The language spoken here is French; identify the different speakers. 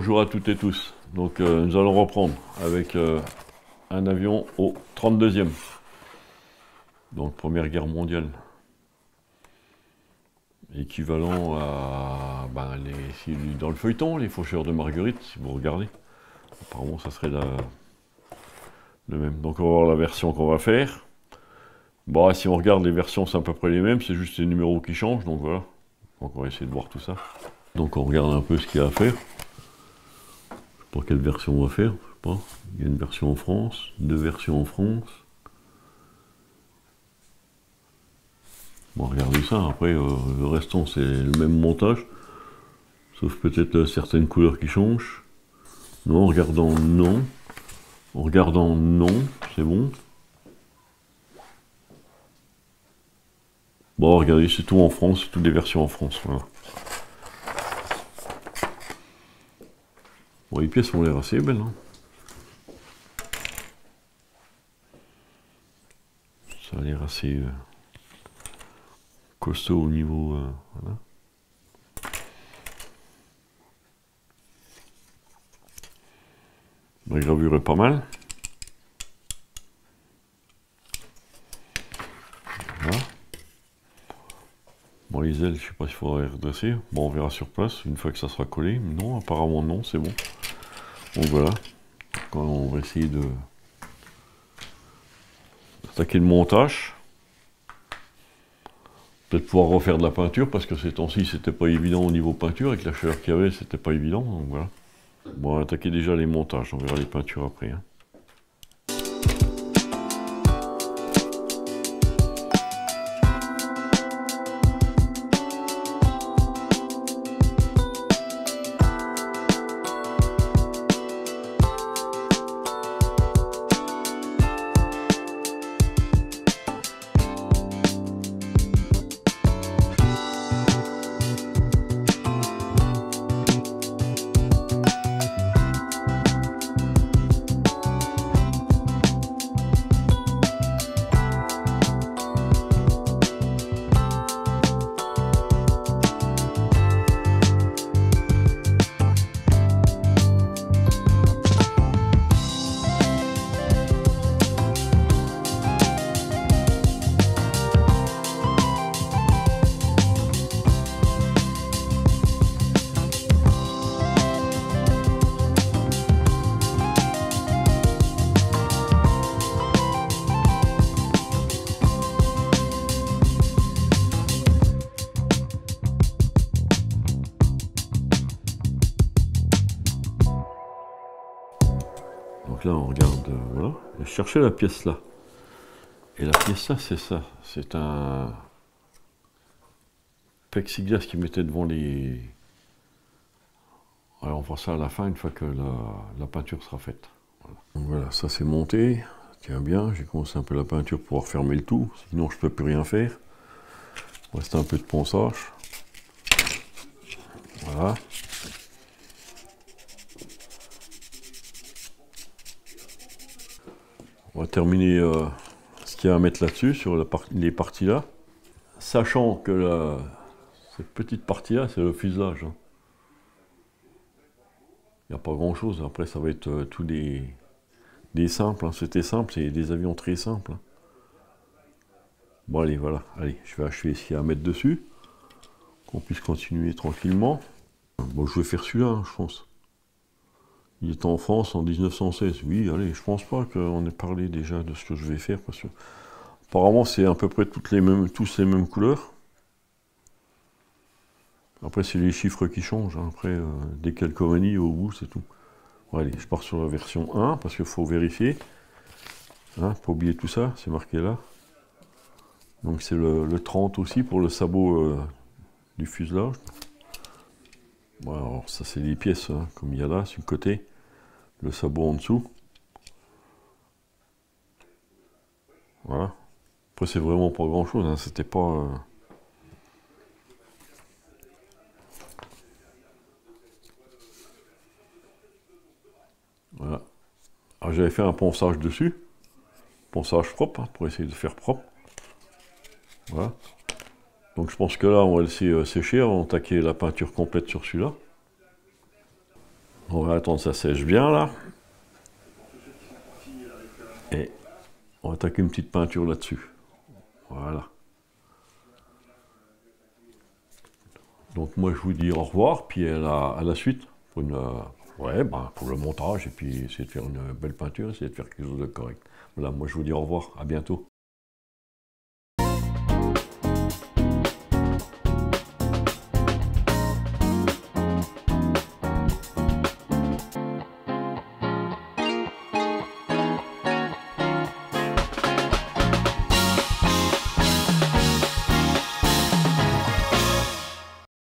Speaker 1: Bonjour à toutes et tous. Donc nous allons reprendre avec un avion au 32e. Donc Première Guerre mondiale. Équivalent à dans le feuilleton, les Faucheurs de Marguerite, si vous regardez. Apparemment ça serait le même. Donc on va voir la version qu'on va faire. Bon, si on regarde les versions, c'est à peu près les mêmes, c'est juste les numéros qui changent, donc voilà. Donc on va essayer de voir tout ça. Donc on regarde un peu ce qu'il y a à faire. Je sais pas quelle version on va faire, je sais pas. Il y a une version en France, deux versions en France. Bon, regardez ça, après le restant c'est le même montage. Sauf peut-être certaines couleurs qui changent. Non, en regardant non. En regardant non, c'est bon. Bon, regardez, c'est tout en France, c'est toutes les versions en France, voilà. Bon, les pièces ont l'air assez belles, hein. Ça a l'air assez costaud au niveau... voilà. La gravure est pas mal. Voilà. Bon, les ailes, je sais pas s'il faudra les redresser. Bon, on verra sur place une fois que ça sera collé. Non, apparemment non, c'est bon. Donc voilà. Quand on va essayer de attaquer le montage. Peut-être pouvoir refaire de la peinture parce que ces temps-ci c'était pas évident au niveau peinture. Avec la chaleur qu'il y avait, c'était pas évident. Donc voilà. Bon, on va attaquer déjà les montages. On verra les peintures après, hein. Donc là, on regarde, voilà, je cherchais la pièce là. Et la pièce là, c'est ça. C'est un plexiglas qui mettait devant les... Alors on fera ça à la fin, une fois que la peinture sera faite. Voilà. Donc voilà, ça c'est monté. Ça tient bien, j'ai commencé un peu la peinture pour pouvoir fermer le tout. Sinon, je ne peux plus rien faire. Il reste un peu de ponçage. Voilà. On va terminer ce qu'il y a à mettre là-dessus, sur les parties là. Sachant que cette petite partie là, c'est le fuselage, hein. Il n'y a pas grand chose, après ça va être tout des simples, hein. C'était simple, c'est des avions très simples, hein. Bon allez, voilà, allez, je vais achever ce qu'il y a à mettre dessus, qu'on puisse continuer tranquillement. Bon, je vais faire celui-là, hein, je pense. Il est en France en 1916. Oui, allez, je pense pas qu'on ait parlé déjà de ce que je vais faire, parce que apparemment c'est à peu près tous les mêmes couleurs. Après c'est les chiffres qui changent, hein. Après des calcomanies au bout, c'est tout. Bon, allez, je pars sur la version 1, parce qu'il faut vérifier. Hein, pas oublier tout ça, c'est marqué là. Donc c'est le 30 aussi pour le sabot du fuselage. Bon, alors ça c'est les pièces, hein, comme il y a là, sur le côté, le sabot en dessous. Voilà. Après c'est vraiment pas grand chose, hein, c'était pas... Voilà. Alors j'avais fait un ponçage dessus, ponçage propre, hein, pour essayer de faire propre. Voilà. Donc je pense que là on va laisser sécher, on va attaquer la peinture complète sur celui-là. On va attendre que ça sèche bien là. Et on va attaquer une petite peinture là-dessus. Voilà. Donc moi je vous dis au revoir, puis à la suite, pour pour le montage, et puis essayer de faire une belle peinture, essayer de faire quelque chose de correct. Voilà, moi je vous dis au revoir, à bientôt.